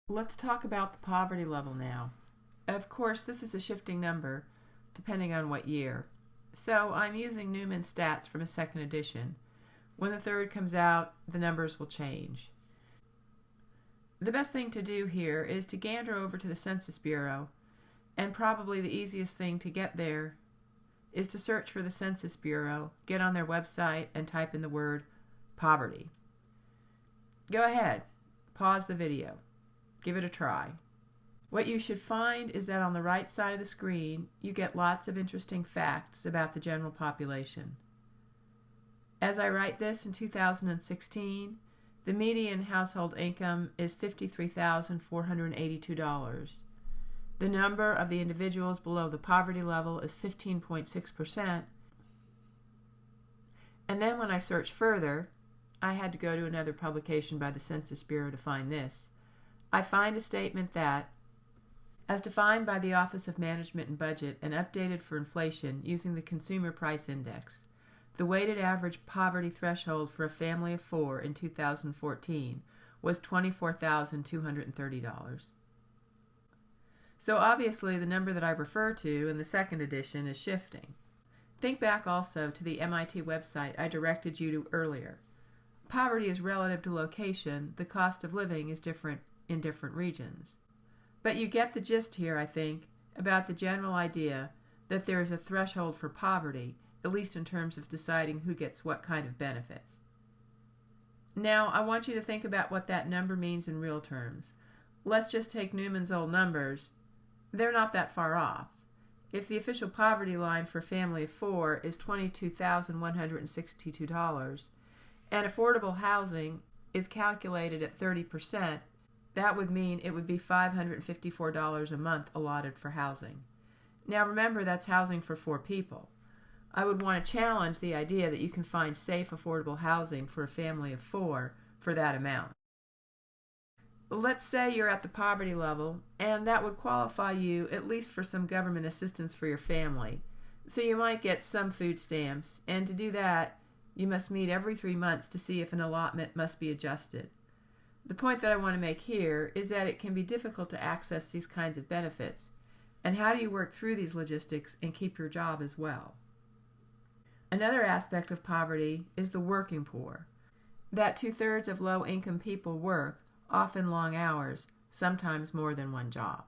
Let's talk about the poverty level now. Of course, this is a shifting number depending on what year. So I'm using Newman's stats from a second edition. When the third comes out, the numbers will change. The best thing to do here is to gander over to the Census Bureau, and probably the easiest thing to get there is to search for the Census Bureau, get on their website, and type in the word poverty. Go ahead, pause the video, give it a try. What you should find is that on the right side of the screen, you get lots of interesting facts about the general population. As I write this in 2016, the median household income is $53,482. The number of the individuals below the poverty level is 15.6%. And then when I search further, I had to go to another publication by the Census Bureau to find this. I find a statement that, as defined by the Office of Management and Budget and updated for inflation using the Consumer Price Index, the weighted average poverty threshold for a family of 4 in 2014 was $24,230. So obviously the number that I refer to in the second edition is shifting. Think back also to the MIT website I directed you to earlier. Poverty is relative to location. The cost of living is different in different regions. But you get the gist here, I think, about the general idea that there is a threshold for poverty, at least in terms of deciding who gets what kind of benefits. Now, I want you to think about what that number means in real terms. Let's just take Newman's old numbers. They're not that far off. If the official poverty line for a family of 4 is $22,162, and affordable housing is calculated at 30%, that would mean it would be $554 a month allotted for housing. Now remember, that's housing for 4 people. I would want to challenge the idea that you can find safe, affordable housing for a family of 4 for that amount. Let's say you're at the poverty level, and that would qualify you at least for some government assistance for your family. So you might get some food stamps, and to do that, you must meet every 3 months to see if an allotment must be adjusted. The point that I want to make here is that it can be difficult to access these kinds of benefits, and how do you work through these logistics and keep your job as well? Another aspect of poverty is the working poor. That 2/3 of low-income people work, often long hours, sometimes more than one job.